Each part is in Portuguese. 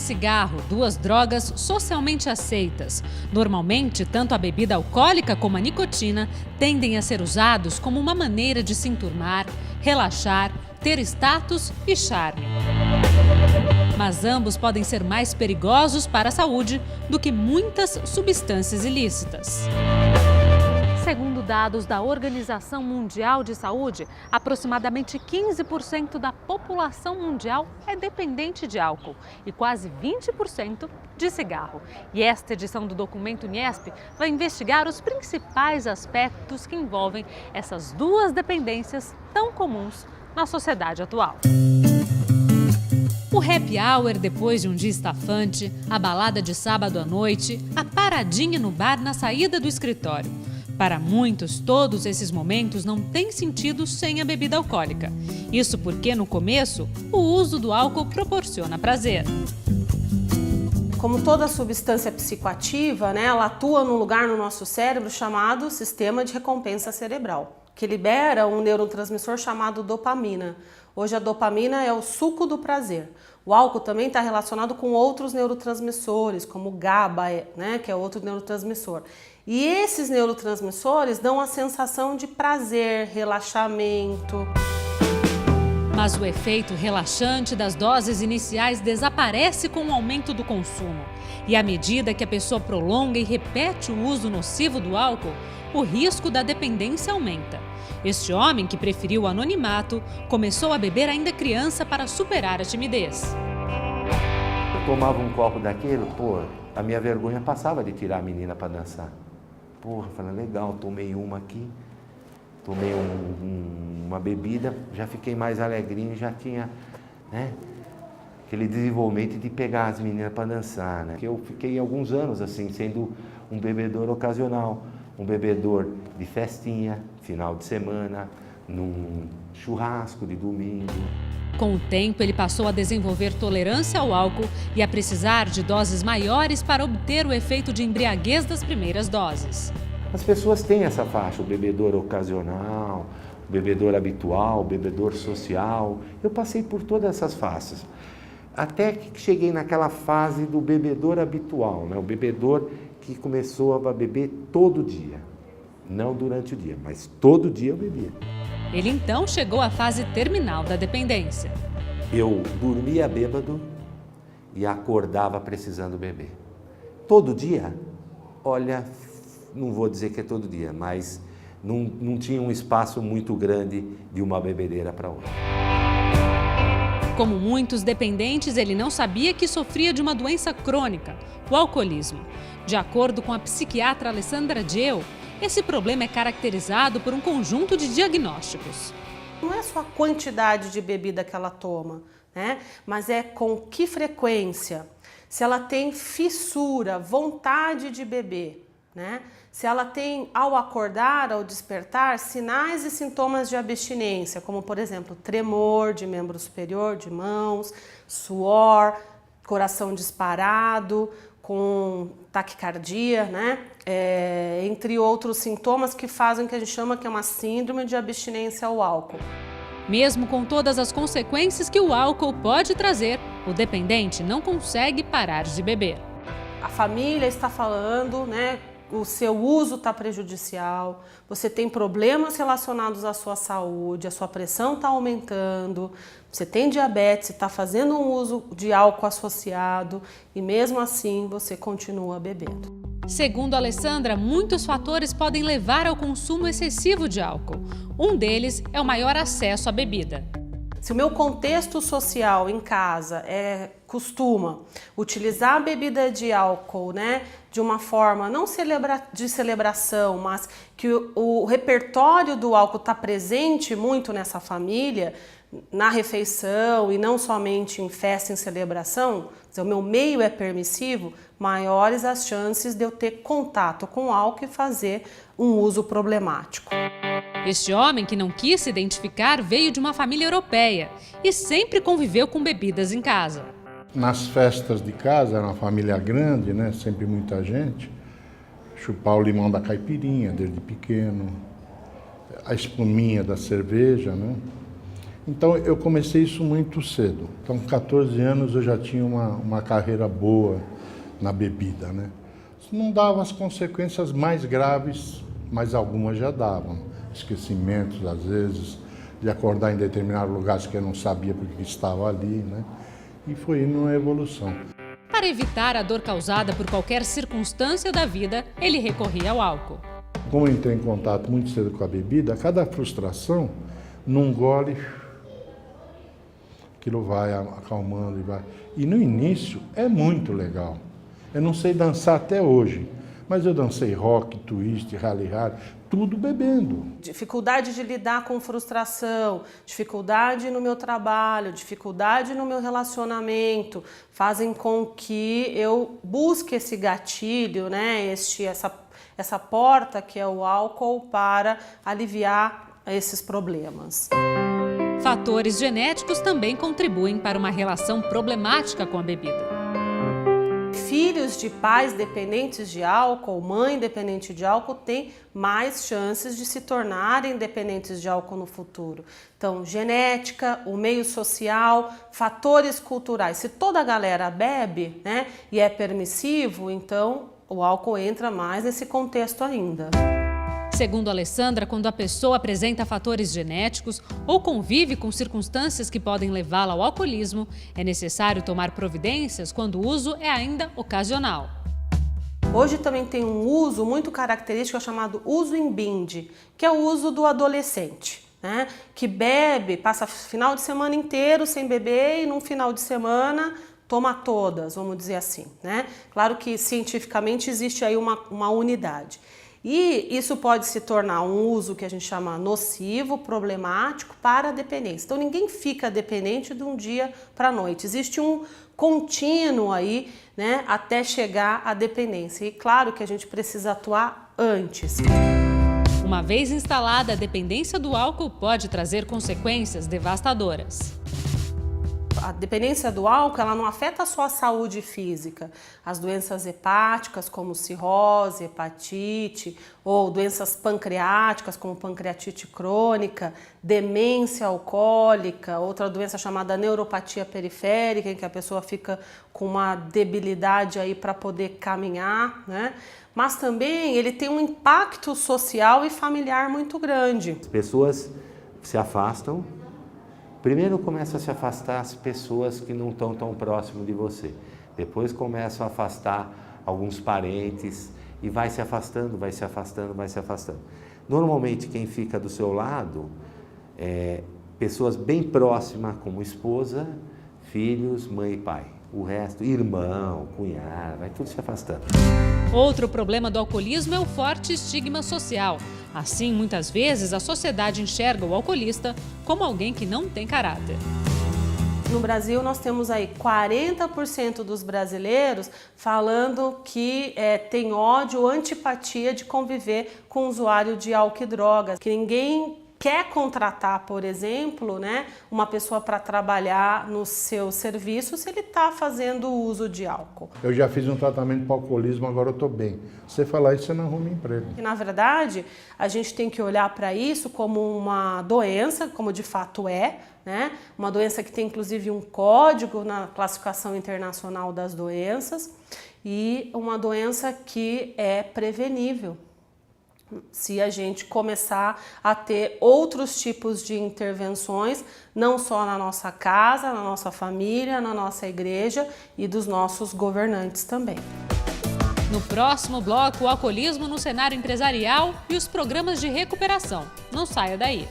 cigarro, duas drogas socialmente aceitas. Normalmente, tanto a bebida alcoólica como a nicotina tendem a ser usados como uma maneira de se enturmar, relaxar, ter status e charme. Mas ambos podem ser mais perigosos para a saúde do que muitas substâncias ilícitas. Segundo dados da Organização Mundial de Saúde, aproximadamente 15% da população mundial é dependente de álcool e quase 20% de cigarro. E esta edição do Documento Niesp vai investigar os principais aspectos que envolvem essas duas dependências tão comuns na sociedade atual. O happy hour depois de um dia estafante, a balada de sábado à noite, a paradinha no bar na saída do escritório. Para muitos, todos esses momentos não têm sentido sem a bebida alcoólica. Isso porque, no começo, o uso do álcool proporciona prazer. Como toda substância psicoativa, ela atua num lugar no nosso cérebro chamado sistema de recompensa cerebral, que libera um neurotransmissor chamado dopamina. Hoje a dopamina é o suco do prazer. O álcool também está relacionado com outros neurotransmissores, como o GABA, que é outro neurotransmissor. E esses neurotransmissores dão a sensação de prazer, relaxamento. Mas o efeito relaxante das doses iniciais desaparece com o aumento do consumo. E à medida que a pessoa prolonga e repete o uso nocivo do álcool, o risco da dependência aumenta. Este homem, que preferiu o anonimato, começou a beber ainda criança para superar a timidez. Eu tomava um copo daquele, a minha vergonha passava de tirar a menina para dançar. Falei, legal, tomei uma aqui, tomei uma bebida, já fiquei mais alegrinho, já tinha, aquele desenvolvimento de pegar as meninas para dançar, Eu fiquei alguns anos assim, sendo um bebedor ocasional, um bebedor de festinha, final de semana, num churrasco de domingo. Com o tempo, ele passou a desenvolver tolerância ao álcool e a precisar de doses maiores para obter o efeito de embriaguez das primeiras doses. As pessoas têm essa faixa, o bebedor ocasional, o bebedor habitual, o bebedor social. Eu passei por todas essas faces. Até que cheguei naquela fase do bebedor habitual, o bebedor que começou a beber todo dia. Não durante o dia, mas todo dia eu bebia. Ele então chegou à fase terminal da dependência. Eu dormia bêbado e acordava precisando beber. Todo dia? Olha, não vou dizer que é todo dia, mas não tinha um espaço muito grande de uma bebedeira para outra. Como muitos dependentes, ele não sabia que sofria de uma doença crônica, o alcoolismo. De acordo com a psiquiatra Alessandra Geu, esse problema é caracterizado por um conjunto de diagnósticos. Não é só a quantidade de bebida que ela toma, mas é com que frequência, se ela tem fissura, vontade de beber, se ela tem, ao acordar, ao despertar, sinais e sintomas de abstinência, como, por exemplo, tremor de membro superior, de mãos, suor, coração disparado, com taquicardia, entre outros sintomas que fazem o que a gente chama que é uma síndrome de abstinência ao álcool. Mesmo com todas as consequências que o álcool pode trazer, o dependente não consegue parar de beber. A família está falando, o seu uso está prejudicial, você tem problemas relacionados à sua saúde, a sua pressão está aumentando, você tem diabetes, está fazendo um uso de álcool associado e mesmo assim você continua bebendo. Segundo a Alessandra, muitos fatores podem levar ao consumo excessivo de álcool. Um deles é o maior acesso à bebida. Se o meu contexto social em casa costuma utilizar a bebida de álcool, de uma forma não de celebração, mas que o repertório do álcool está presente muito nessa família, na refeição e não somente em festa, em celebração, o meu meio é permissivo, maiores as chances de eu ter contato com álcool e fazer um uso problemático. Este homem, que não quis se identificar, veio de uma família europeia e sempre conviveu com bebidas em casa. Nas festas de casa, era uma família grande, sempre muita gente, chupar o limão da caipirinha desde pequeno, a espuminha da cerveja, Então eu comecei isso muito cedo. Então com 14 anos eu já tinha uma carreira boa na bebida, né? Não dava as consequências mais graves, mas algumas já davam. Esquecimentos, às vezes, de acordar em determinados lugares que eu não sabia porque estava ali, né? E foi indo uma evolução. Para evitar a dor causada por qualquer circunstância da vida, ele recorria ao álcool. Como eu entrei em contato muito cedo com a bebida, cada frustração, num gole, aquilo vai acalmando e vai. E no início é muito legal. Eu não sei dançar até hoje, mas eu dancei rock, twist, rally, tudo bebendo. Dificuldade de lidar com frustração, dificuldade no meu trabalho, dificuldade no meu relacionamento, fazem com que eu busque esse gatilho, né? Essa porta que é o álcool para aliviar esses problemas. Fatores genéticos também contribuem para uma relação problemática com a bebida. Filhos de pais dependentes de álcool, mãe dependente de álcool, têm mais chances de se tornarem dependentes de álcool no futuro. Então, genética, o meio social, fatores culturais. Se toda a galera bebe, né, e é permissivo, então o álcool entra mais nesse contexto ainda. Segundo Alessandra, quando a pessoa apresenta fatores genéticos ou convive com circunstâncias que podem levá-la ao alcoolismo, é necessário tomar providências quando o uso é ainda ocasional. Hoje também tem um uso muito característico chamado uso em binge, que é o uso do adolescente, né? Que bebe, passa final de semana inteiro sem beber e num final de semana toma todas, vamos dizer assim, né? Claro que cientificamente existe aí uma unidade. E isso pode se tornar um uso que a gente chama nocivo, problemático para a dependência. Então ninguém fica dependente de um dia para a noite. Existe um contínuo aí, né, até chegar à dependência. E claro que a gente precisa atuar antes. Uma vez instalada, a dependência do álcool pode trazer consequências devastadoras. A dependência do álcool, ela não afeta só a saúde física. As doenças hepáticas, como cirrose, hepatite, ou doenças pancreáticas, como pancreatite crônica, demência alcoólica, outra doença chamada neuropatia periférica, em que a pessoa fica com uma debilidade aí para poder caminhar, né? Mas também ele tem um impacto social e familiar muito grande. As pessoas se afastam. Primeiro começa a se afastar as pessoas que não estão tão próximo de você. Depois começam a afastar alguns parentes e vai se afastando, vai se afastando, vai se afastando. Normalmente quem fica do seu lado é pessoas bem próximas, como esposa, filhos, mãe e pai. O resto, irmão, cunhado, vai tudo se afastando. Outro problema do alcoolismo é o forte estigma social. Assim, muitas vezes, a sociedade enxerga o alcoolista como alguém que não tem caráter. No Brasil, nós temos aí 40% dos brasileiros falando que tem ódio ou antipatia de conviver com usuário de álcool e drogas, que ninguém quer contratar, por exemplo, né, uma pessoa para trabalhar no seu serviço se ele está fazendo uso de álcool. Eu já fiz um tratamento para alcoolismo, agora eu estou bem. Se você falar isso, você não arruma emprego. E, na verdade, a gente tem que olhar para isso como uma doença, como de fato é, né? Uma doença que tem inclusive um código na classificação internacional das doenças e uma doença que é prevenível. Se a gente começar a ter outros tipos de intervenções, não só na nossa casa, na nossa família, na nossa igreja e dos nossos governantes também. No próximo bloco, o alcoolismo no cenário empresarial e os programas de recuperação. Não saia daí!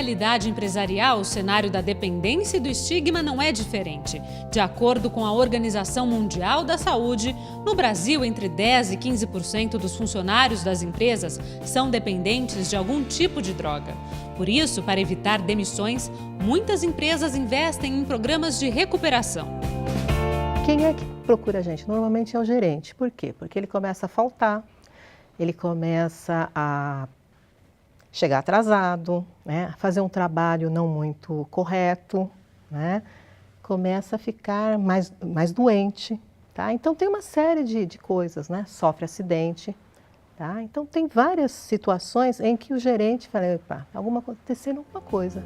realidade empresarial, o cenário da dependência e do estigma não é diferente. De acordo com a Organização Mundial da Saúde, no Brasil, entre 10% e 15% dos funcionários das empresas são dependentes de algum tipo de droga. Por isso, para evitar demissões, muitas empresas investem em programas de recuperação. Quem é que procura a gente? Normalmente é o gerente. Por quê? Porque ele começa a faltar, ele começa a chegar atrasado, né? Fazer um trabalho não muito correto, né? Começa a ficar mais doente, tá? Então tem uma série de coisas, né? Sofre acidente, tá? Então tem várias situações em que o gerente fala, opa, acontecendo alguma coisa.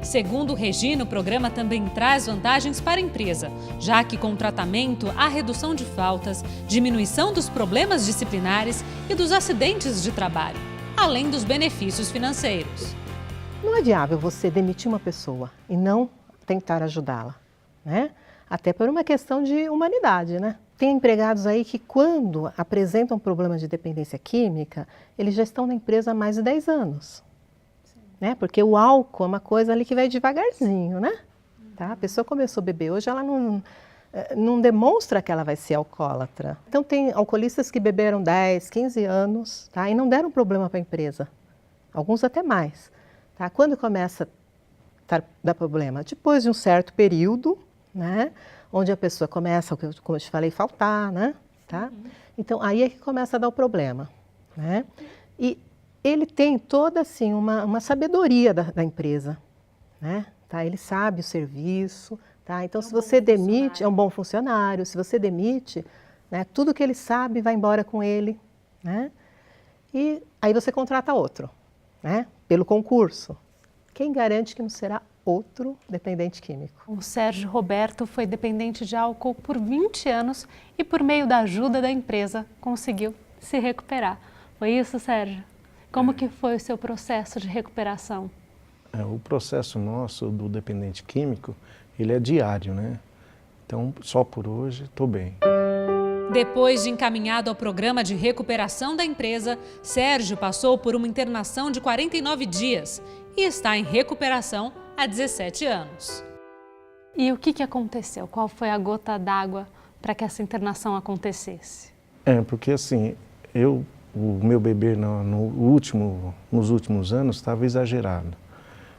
Segundo o Regina, o programa também traz vantagens para a empresa, já que com o tratamento há redução de faltas, diminuição dos problemas disciplinares e dos acidentes de trabalho, além dos benefícios financeiros. Não é viável você demitir uma pessoa e não tentar ajudá-la, né? Até por uma questão de humanidade, né? Tem empregados aí que quando apresentam problemas de dependência química, eles já estão na empresa há mais de 10 anos. Né? Porque o álcool é uma coisa ali que vai devagarzinho, né? Tá? A pessoa começou a beber hoje, ela não demonstra que ela vai ser alcoólatra. Então tem alcoolistas que beberam 10, 15 anos, tá? E não deram problema para a empresa. Alguns até mais. Tá? Quando começa a dar problema? Depois de um certo período, né? Onde a pessoa começa, como eu te falei, faltar, né? Tá? Então aí é que começa a dar o problema, né? E ele tem toda assim uma sabedoria da empresa, né? Tá? Ele sabe o serviço, tá? Então se você demite, é um bom funcionário. Se você demite, né, tudo que ele sabe vai embora com ele, né? E aí você contrata outro, né? Pelo concurso. Quem garante que não será outro dependente químico? O Sérgio Roberto foi dependente de álcool por 20 anos e por meio da ajuda da empresa conseguiu se recuperar. Foi isso, Sérgio? Como que foi o seu processo de recuperação? O processo nosso do dependente químico, ele é diário, né? Então, só por hoje, estou bem. Depois de encaminhado ao programa de recuperação da empresa, Sérgio passou por uma internação de 49 dias e está em recuperação há 17 anos. E o que aconteceu? Qual foi a gota d'água para que essa internação acontecesse? Porque assim, o meu beber nos últimos anos estava exagerado.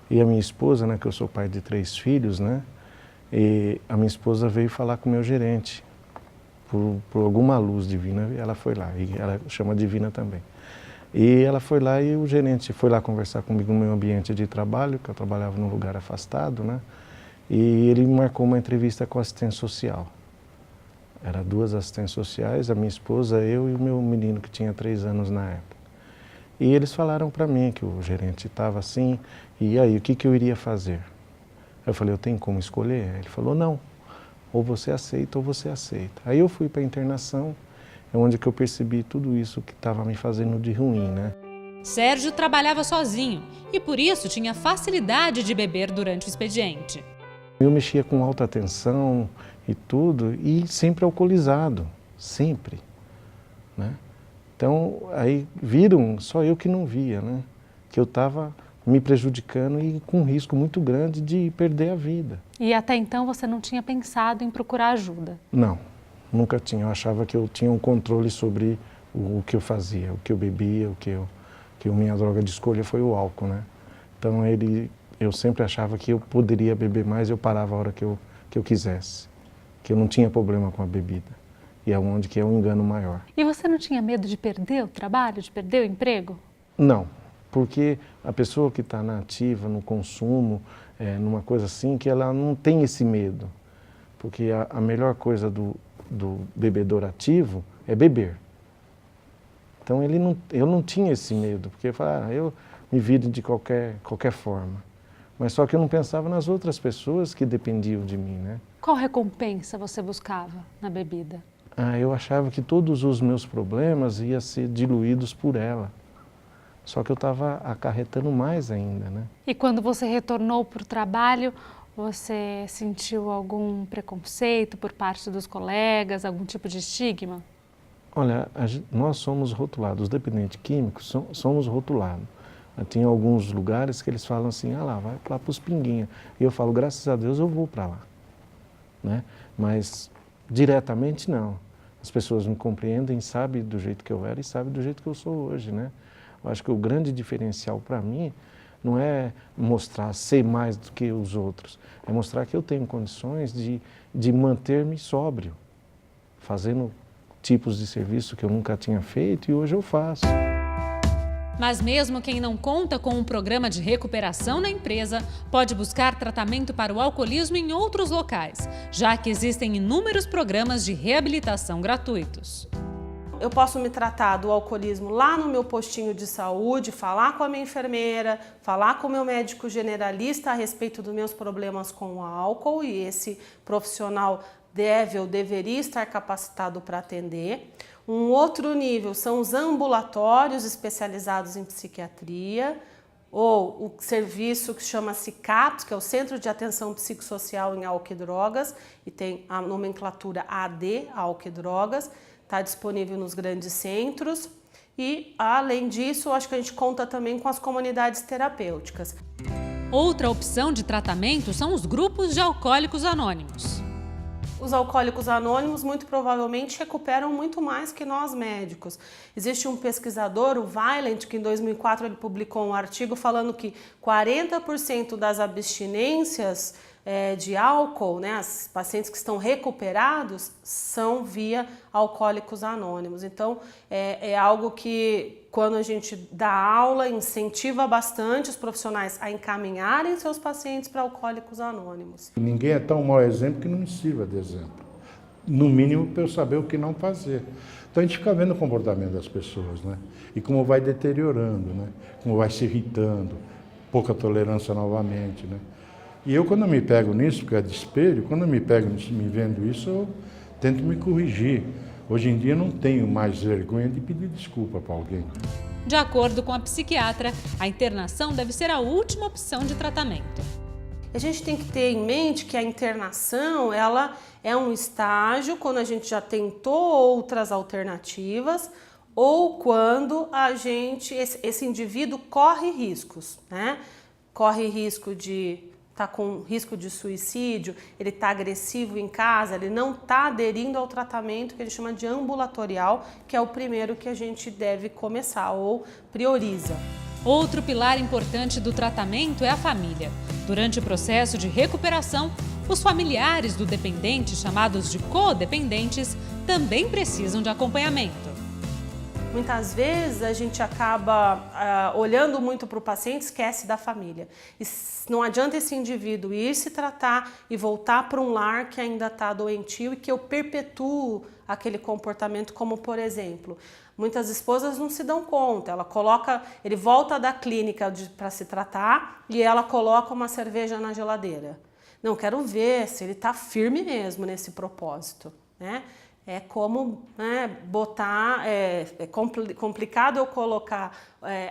E a minha esposa, né, que eu sou pai de 3 filhos, né, e a minha esposa veio falar com o meu gerente. Por alguma luz divina, ela foi lá, e ela chama divina também. E ela foi lá e o gerente foi lá conversar comigo no meu ambiente de trabalho, que eu trabalhava num lugar afastado, né, e ele marcou uma entrevista com a assistente social. Eram 2 assistentes sociais, a minha esposa, eu e o meu menino que tinha 3 anos na época. E eles falaram para mim que o gerente estava assim, e aí, o que eu iria fazer? Eu falei, eu tenho como escolher? Ele falou, não, ou você aceita ou você aceita. Aí eu fui para a internação, é onde que eu percebi tudo isso que estava me fazendo de ruim, né? Sérgio trabalhava sozinho e por isso tinha facilidade de beber durante o expediente. Eu mexia com alta tensão e tudo, e sempre alcoolizado, sempre, né? Então, aí viram, só eu que não via, né? Que eu estava me prejudicando e com um risco muito grande de perder a vida. E até então você não tinha pensado em procurar ajuda? Não, nunca tinha. Eu achava que eu tinha um controle sobre o que eu fazia, o que eu bebia, que a minha droga de escolha foi o álcool, né? Então eu sempre achava que eu poderia beber mais, eu parava a hora que eu quisesse, que eu não tinha problema com a bebida. E é onde que é um engano maior. E você não tinha medo de perder o trabalho, de perder o emprego? Não, porque a pessoa que está na ativa, no consumo, numa coisa assim, que ela não tem esse medo. Porque a melhor coisa do bebedor ativo é beber. Então eu não tinha esse medo, porque eu falava, eu me viro de qualquer forma. Mas só que eu não pensava nas outras pessoas que dependiam de mim, né? Qual recompensa você buscava na bebida? Eu achava que todos os meus problemas iam ser diluídos por ela. Só que eu estava acarretando mais ainda, né? E quando você retornou para o trabalho, você sentiu algum preconceito por parte dos colegas, algum tipo de estigma? Olha, nós somos rotulados, os dependentes químicos somos rotulados. Tem alguns lugares que eles falam assim, ah lá, vai lá para os Pinguinha. E eu falo, graças a Deus eu vou para lá, né? Mas diretamente não. As pessoas me compreendem, sabem do jeito que eu era e sabem do jeito que eu sou hoje, né? Eu acho que o grande diferencial para mim não é mostrar ser mais do que os outros, é mostrar que eu tenho condições de manter-me sóbrio, fazendo tipos de serviço que eu nunca tinha feito e hoje eu faço. Mas mesmo quem não conta com um programa de recuperação na empresa pode buscar tratamento para o alcoolismo em outros locais, já que existem inúmeros programas de reabilitação gratuitos. Eu posso me tratar do alcoolismo lá no meu postinho de saúde, falar com a minha enfermeira, falar com o meu médico generalista a respeito dos meus problemas com o álcool, e esse profissional deve ou deveria estar capacitado para atender. Um outro nível são os ambulatórios especializados em psiquiatria, ou o serviço que chama-se CAPS, que é o Centro de Atenção Psicossocial em Álcool e Drogas, e tem a nomenclatura AD, Álcool e Drogas. Está disponível nos grandes centros e, além disso, acho que a gente conta também com as comunidades terapêuticas. Outra opção de tratamento são os grupos de alcoólicos anônimos. Os alcoólicos anônimos muito provavelmente recuperam muito mais que nós médicos. Existe um pesquisador, o Vaillant, que em 2004 ele publicou um artigo falando que 40% das abstinências de álcool, né, os pacientes que estão recuperados, são via alcoólicos anônimos. Então, é algo que, quando a gente dá aula, incentiva bastante os profissionais a encaminharem seus pacientes para alcoólicos anônimos. Ninguém é tão mau exemplo que não me sirva de exemplo. No mínimo, para eu saber o que não fazer. Então, a gente fica vendo o comportamento das pessoas, né? E como vai deteriorando, né? Como vai se irritando, pouca tolerância novamente, né? E eu, quando eu me pego nisso, porque é de espelho, quando eu me pego me vendo isso, eu tento me corrigir. Hoje em dia, eu não tenho mais vergonha de pedir desculpa para alguém. De acordo com a psiquiatra, a internação deve ser a última opção de tratamento. A gente tem que ter em mente que a internação, ela é um estágio quando a gente já tentou outras alternativas ou quando esse indivíduo corre riscos, né? Corre risco de está com risco de suicídio, ele está agressivo em casa, ele não está aderindo ao tratamento que a gente chama de ambulatorial, que é o primeiro que a gente deve começar ou prioriza. Outro pilar importante do tratamento é a família. Durante o processo de recuperação, os familiares do dependente, chamados de codependentes, também precisam de acompanhamento. Muitas vezes a gente acaba olhando muito para o paciente e esquece da família. E não adianta esse indivíduo ir se tratar e voltar para um lar que ainda está doentio e que eu perpetuo aquele comportamento, como por exemplo, muitas esposas não se dão conta, ele volta da clínica para se tratar e ela coloca uma cerveja na geladeira. Não, quero ver se ele está firme mesmo nesse propósito, né? É como, né, complicado eu colocar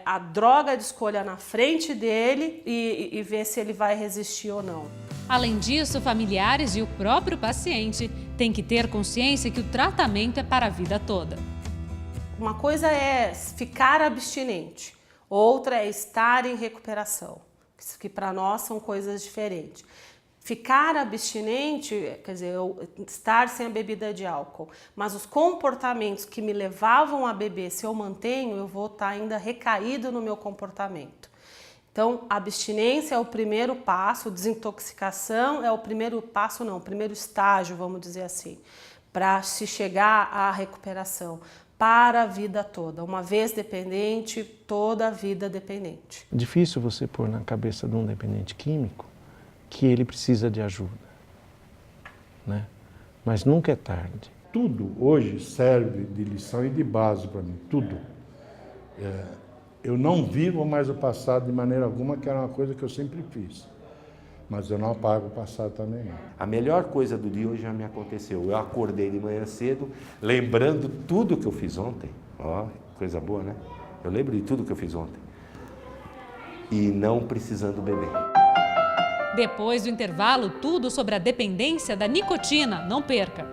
a droga de escolha na frente dele e ver se ele vai resistir ou não. Além disso, familiares e o próprio paciente têm que ter consciência que o tratamento é para a vida toda. Uma coisa é ficar abstinente, outra é estar em recuperação, que para nós são coisas diferentes. Ficar abstinente, quer dizer, estar sem a bebida de álcool, mas os comportamentos que me levavam a beber, se eu mantenho, eu vou estar ainda recaído no meu comportamento. Então, a abstinência é o primeiro passo, desintoxicação é o primeiro passo, não, o primeiro estágio, vamos dizer assim, para se chegar à recuperação, para a vida toda. Uma vez dependente, toda a vida dependente. Difícil você pôr na cabeça de um dependente químico que ele precisa de ajuda, né? Mas nunca é tarde. Tudo hoje serve de lição e de base para mim, tudo. Eu não vivo mais o passado de maneira alguma, que era uma coisa que eu sempre fiz. Mas eu não apago o passado também não. A melhor coisa do dia hoje já me aconteceu. Eu acordei de manhã cedo, lembrando tudo que eu fiz ontem. Ó, coisa boa, né? Eu lembro de tudo que eu fiz ontem. E não precisando beber. Depois do intervalo, tudo sobre a dependência da nicotina. Não perca!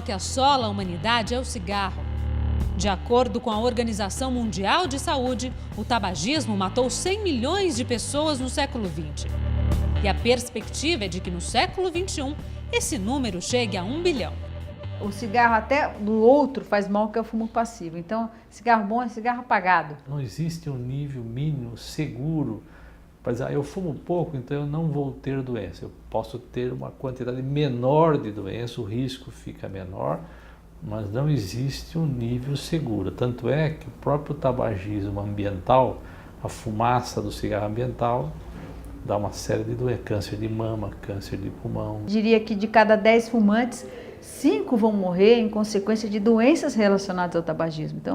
que assola a humanidade é o cigarro. De acordo com a Organização Mundial de Saúde, o tabagismo matou 100 milhões de pessoas no século XX. E a perspectiva é de que no século XXI, esse número chegue a 1 bilhão. O cigarro até do outro faz mal, que é o fumo passivo. Então, cigarro bom é cigarro apagado. Não existe um nível mínimo seguro para dizer, eu fumo pouco, então eu não vou ter doença. Eu posso ter uma quantidade menor de doença, o risco fica menor, mas não existe um nível seguro. Tanto é que o próprio tabagismo ambiental, a fumaça do cigarro ambiental, dá uma série de doenças, câncer de mama, câncer de pulmão. Diria que de cada 10 fumantes, 5 vão morrer em consequência de doenças relacionadas ao tabagismo. Então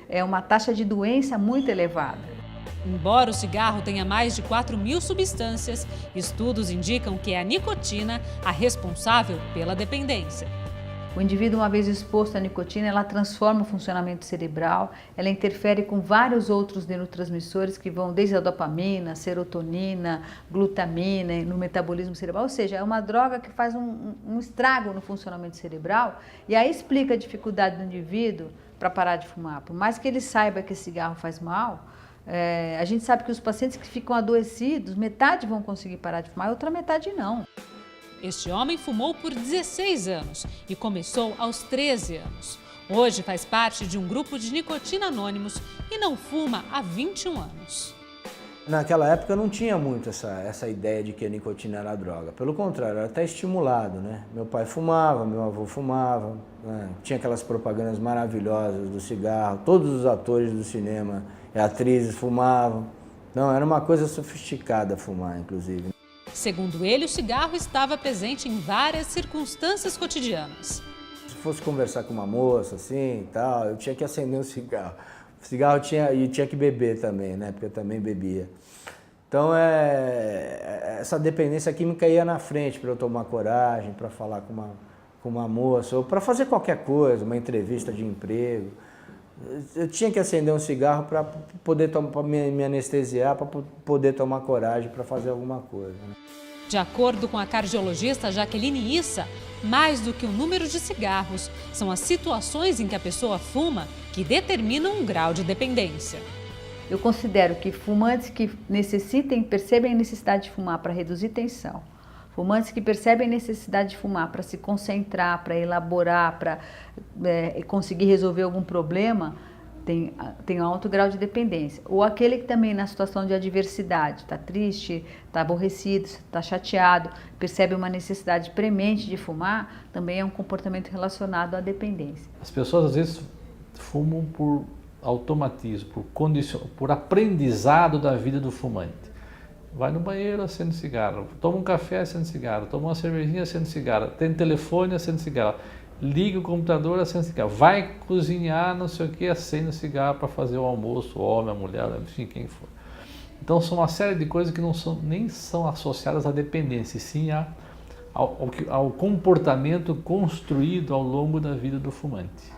é uma taxa de doença muito elevada. Embora o cigarro tenha mais de 4.000 substâncias, estudos indicam que é a nicotina a responsável pela dependência. O indivíduo, uma vez exposto à nicotina, ela transforma o funcionamento cerebral, ela interfere com vários outros neurotransmissores que vão desde a dopamina, serotonina, glutamina, no metabolismo cerebral. Ou seja, é uma droga que faz um estrago no funcionamento cerebral e aí explica a dificuldade do indivíduo para parar de fumar. Por mais que ele saiba que esse cigarro faz mal, a gente sabe que os pacientes que ficam adoecidos, metade vão conseguir parar de fumar e outra metade não. Este homem fumou por 16 anos e começou aos 13 anos. Hoje faz parte de um grupo de nicotina anônimos e não fuma há 21 anos. Naquela época não tinha muito essa ideia de que a nicotina era droga. Pelo contrário, era até estimulado, né? Meu pai fumava, meu avô fumava, né? Tinha aquelas propagandas maravilhosas do cigarro, todos os atores do cinema e atrizes fumavam. Não, era uma coisa sofisticada fumar, inclusive. Segundo ele, o cigarro estava presente em várias circunstâncias cotidianas. Se fosse conversar com uma moça assim e tal, eu tinha que acender um cigarro. O cigarro tinha que beber também, né? Porque eu também bebia. Então, essa dependência química ia na frente para eu tomar coragem, para falar com uma moça, ou para fazer qualquer coisa, uma entrevista de emprego. Eu tinha que acender um cigarro para poder me anestesiar, para poder tomar coragem para fazer alguma coisa, né? De acordo com a cardiologista Jaqueline Issa, mais do que o número de cigarros, são as situações em que a pessoa fuma que determinam um grau de dependência. Eu considero que fumantes que percebem a necessidade de fumar para reduzir tensão, fumantes que percebem a necessidade de fumar para se concentrar, para elaborar, para conseguir resolver algum problema, tem alto grau de dependência. Ou aquele que também na situação de adversidade, está triste, está aborrecido, está chateado, percebe uma necessidade premente de fumar, também é um comportamento relacionado à dependência. As pessoas às vezes fumam por automatismo, por aprendizado da vida do fumante. Vai no banheiro, acende cigarro, toma um café, acende cigarro, toma uma cervejinha, acende cigarro, tem telefone, acende cigarro, liga o computador, acende cigarro, vai cozinhar, não sei o que, acende o cigarro para fazer o almoço, o homem, a mulher, enfim, quem for. Então são uma série de coisas que nem são associadas à dependência, e sim ao comportamento construído ao longo da vida do fumante.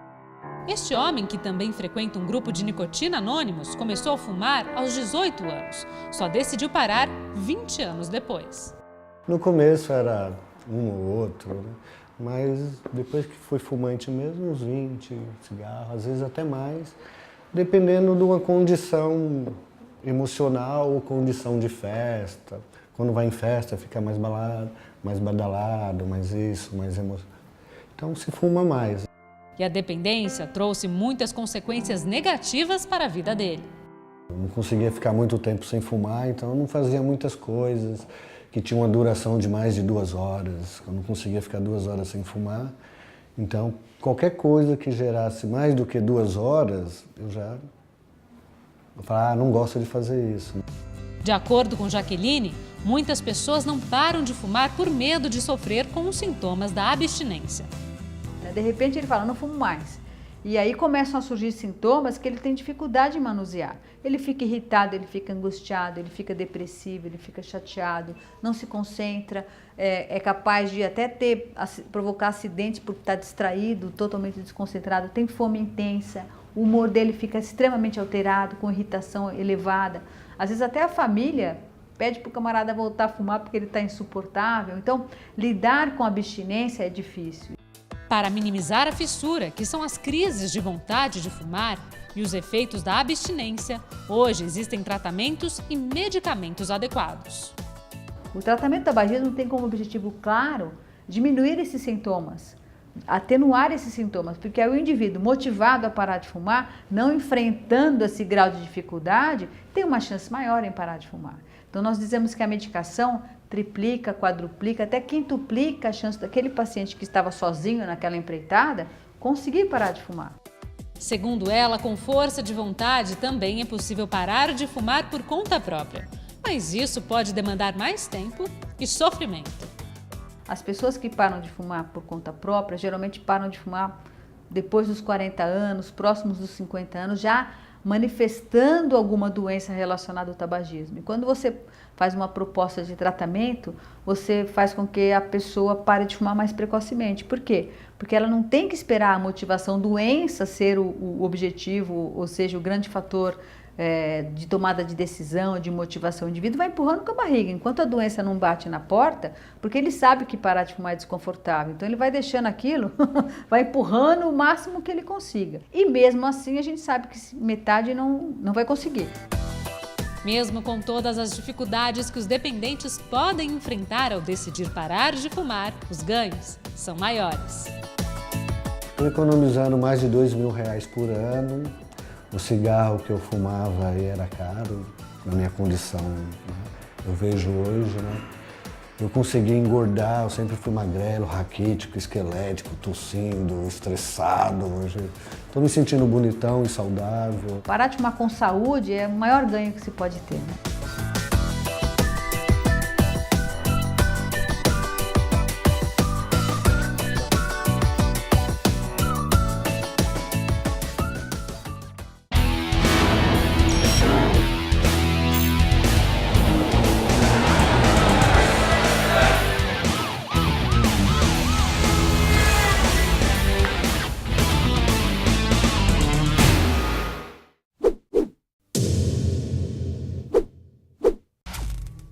Este homem, que também frequenta um grupo de nicotina anônimos, começou a fumar aos 18 anos. Só decidiu parar 20 anos depois. No começo era um ou outro, né? Mas depois que fui fumante mesmo, uns 20 cigarros, às vezes até mais, dependendo de uma condição emocional ou condição de festa. Quando vai em festa fica mais badalado, mais isso, mais emoção. Então se fuma mais. E a dependência trouxe muitas consequências negativas para a vida dele. Eu não conseguia ficar muito tempo sem fumar, então eu não fazia muitas coisas que tinham uma duração de mais de 2 horas. Eu não conseguia ficar 2 horas sem fumar. Então, qualquer coisa que gerasse mais do que 2 horas, eu falava, não gosto de fazer isso. De acordo com Jaqueline, muitas pessoas não param de fumar por medo de sofrer com os sintomas da abstinência. De repente ele fala, não fumo mais. E aí começam a surgir sintomas que ele tem dificuldade em manusear. Ele fica irritado, ele fica angustiado, ele fica depressivo, ele fica chateado, não se concentra, é capaz de até provocar acidentes porque está distraído, totalmente desconcentrado, tem fome intensa, o humor dele fica extremamente alterado, com irritação elevada. Às vezes até a família pede para o camarada voltar a fumar porque ele está insuportável. Então, lidar com a abstinência é difícil. Para minimizar a fissura, que são as crises de vontade de fumar, e os efeitos da abstinência, hoje existem tratamentos e medicamentos adequados. O tratamento do tabagismo tem como objetivo claro diminuir esses sintomas, atenuar esses sintomas, porque é o indivíduo motivado a parar de fumar, não enfrentando esse grau de dificuldade, tem uma chance maior em parar de fumar. Então nós dizemos que a medicação triplica, quadruplica, até quintuplica a chance daquele paciente que estava sozinho naquela empreitada conseguir parar de fumar. Segundo ela, com força de vontade também é possível parar de fumar por conta própria. Mas isso pode demandar mais tempo e sofrimento. As pessoas que param de fumar por conta própria, geralmente param de fumar depois dos 40 anos, próximos dos 50 anos, já manifestando alguma doença relacionada ao tabagismo. E quando você faz uma proposta de tratamento, você faz com que a pessoa pare de fumar mais precocemente. Por quê? Porque ela não tem que esperar a motivação doença ser o objetivo, ou seja, o grande fator de tomada de decisão, de motivação. O indivíduo vai empurrando com a barriga, enquanto a doença não bate na porta, porque ele sabe que parar de fumar é desconfortável. Então ele vai deixando aquilo, vai empurrando o máximo que ele consiga. E mesmo assim a gente sabe que metade não vai conseguir. Mesmo com todas as dificuldades que os dependentes podem enfrentar ao decidir parar de fumar, os ganhos são maiores. Estou economizando mais de R$2.000 por ano. O cigarro que eu fumava aí era caro, na minha condição, né? Eu vejo hoje, né? Eu consegui engordar, eu sempre fui magrelo, raquítico, esquelético, tossindo, estressado. Hoje estou me sentindo bonitão e saudável. Parar de fumar com saúde é o maior ganho que se pode ter, né?